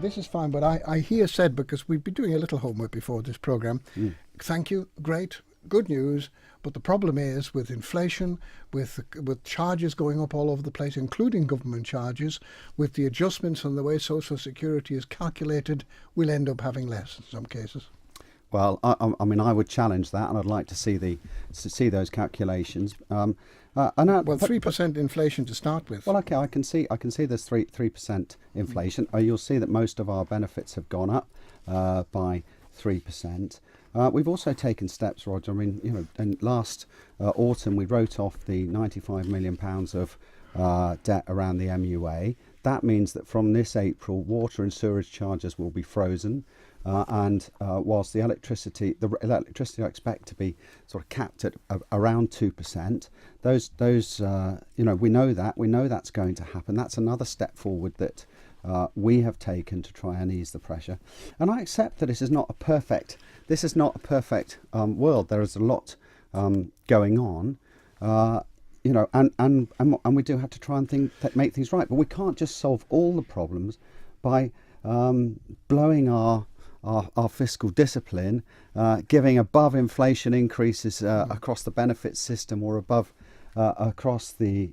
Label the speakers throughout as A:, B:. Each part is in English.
A: this is fine, but I hear said, because we've been doing a little homework before this programme, thank you, great, good news, but the problem is with inflation, with charges going up all over the place, including government charges, with the adjustments on the way Social Security is calculated, we'll end up having less in some cases.
B: Well, I mean, I would challenge that, and I'd like to see those calculations.
A: Well, 3% inflation to start with.
B: Well, okay, I can see there's 3% inflation. You'll see that most of our benefits have gone up by 3%. We've also taken steps, Roger. I mean, in last autumn we wrote off the £95 million of debt around the MUA. That means that from this April, water and sewerage charges will be frozen. And whilst the electricity I expect to be sort of capped at around 2%, we know that's going to happen. That's another step forward that we have taken to try and ease the pressure. And I accept that this is not a perfect world. There is a lot going on. And we do have to try and make things right. But we can't just solve all the problems by blowing our fiscal discipline, giving above inflation increases across the benefits system or above across the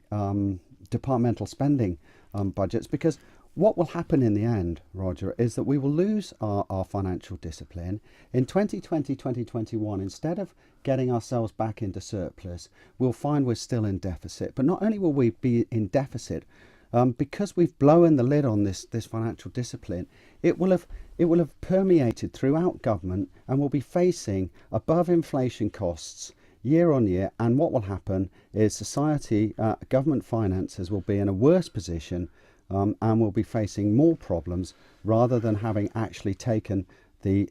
B: departmental spending budgets, because what will happen in the end, Roger, is that we will lose our financial discipline. In 2020, 2021, instead of getting ourselves back into surplus, we'll find we're still in deficit. But not only will we be in deficit, because we've blown the lid on this financial discipline, it will have permeated throughout government, and we'll be facing above inflation costs year on year. And what will happen is society, government finances will be in a worse position, and will be facing more problems rather than having actually taken the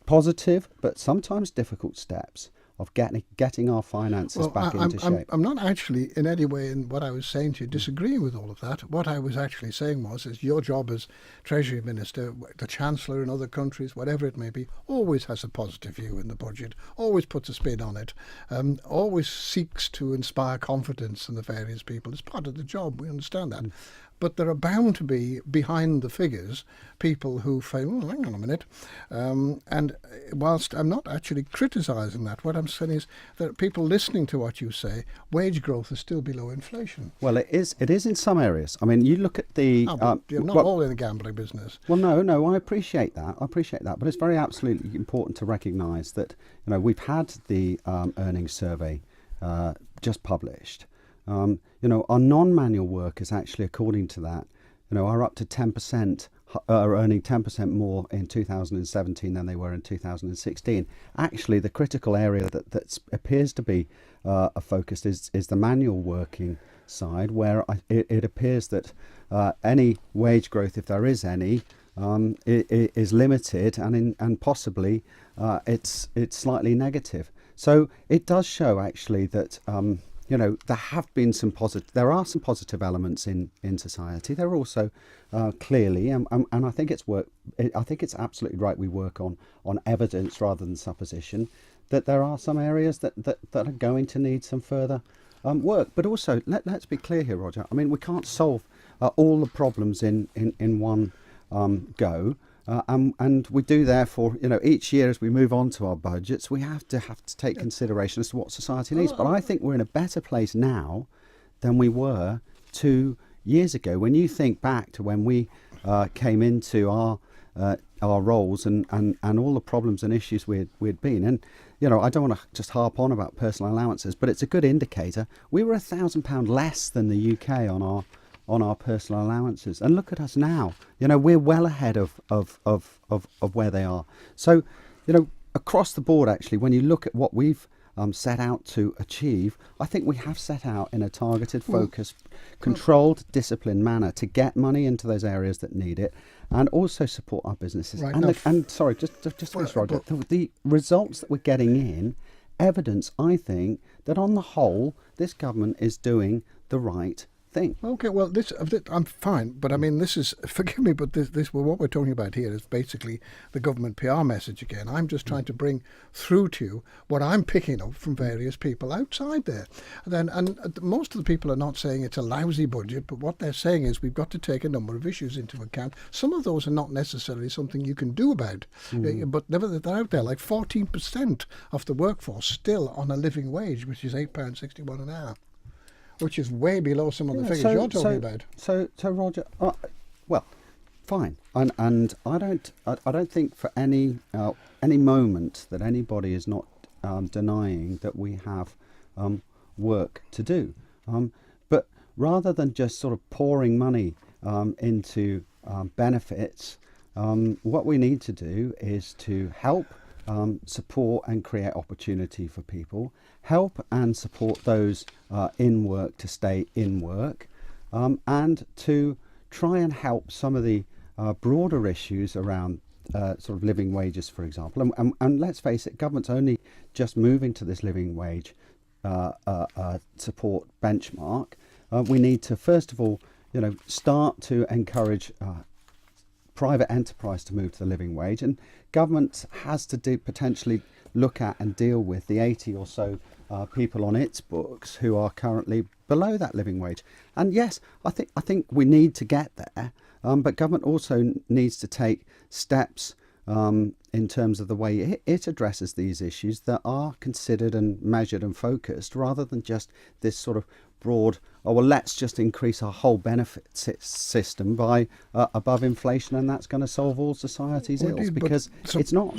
B: positive but sometimes difficult steps of getting our finances back into shape.
A: I'm not actually in any way in what I was saying to you disagreeing with all of that. What I was actually saying is your job as Treasury Minister, the Chancellor in other countries, whatever it may be, always has a positive view in the budget, always puts a spin on it, always seeks to inspire confidence in the various people. It's part of the job, we understand that. But there are bound to be, behind the figures, people who say, well, hang on a minute. And whilst I'm not actually criticising that, what I'm saying is that people listening to what you say, wage growth is still below inflation.
B: Well, it is in some areas. I mean, you look at the...
A: you're not all in the gambling business.
B: Well, no, I appreciate that. But it's very absolutely important to recognise that, we've had the earnings survey just published. Our non-manual workers actually, according to that, are up to 10%, are earning 10% more in 2017 than they were in 2016. Actually, the critical area that appears to be a focus is the manual working side, where it appears that any wage growth, if there is any, is limited and possibly it's slightly negative. So it does show actually that there are some positive elements in society. There are also clearly, and I think it's absolutely right we work on evidence rather than supposition, that there are some areas that are going to need some further work. But also, let's be clear here, Roger. I mean, we can't solve all the problems in one go. And we do, therefore, each year as we move on to our budgets, we have to take consideration as to what society needs. But I think we're in a better place now than we were 2 years ago. When you think back to when we came into our roles and all the problems and issues we'd been, and I don't want to just harp on about personal allowances, but it's a good indicator. We were £1,000 less than the UK on our personal allowances, and look at us now. We're well ahead of where they are. So, across the board, actually, when you look at what we've set out to achieve, I think we have set out in a targeted, focused, controlled, disciplined manner to get money into those areas that need it, and also support our businesses.
A: Right,
B: just finish, Roger. The results that we're getting in evidence, I think, that on the whole, this government is doing the right thing.
A: Okay, well, I'm fine, but I mean, this is, forgive me, but well, what we're talking about here is basically the government PR message again. I'm just trying to bring through to you what I'm picking up from various people outside there. And most of the people are not saying it's a lousy budget, but what they're saying is we've got to take a number of issues into account. Some of those are not necessarily something you can do about, but nevertheless, they're out there. Like 14% of the workforce still on a living wage, which is £8.61 an hour. Which is way below some of the figures you're talking about.
B: So Roger, well, fine, and I don't think for any moment that anybody is not denying that we have work to do, but rather than just sort of pouring money into benefits, what we need to do is to help support and create opportunity for people, help and support those in work to stay in work, and to try and help some of the broader issues around sort of living wages, for example. And let's face it, government's only just moving to this living wage support benchmark. We need to, first of all, start to encourage private enterprise to move to the living wage, and government has to potentially look at and deal with the 80 or so people on its books who are currently below that living wage. And yes, I think we need to get there, but government also needs to take steps in terms of the way it addresses these issues that are considered and measured and focused, rather than just this sort of broad, oh well, let's just increase our whole benefit system by above inflation and that's going to solve all society's ills, because it's not.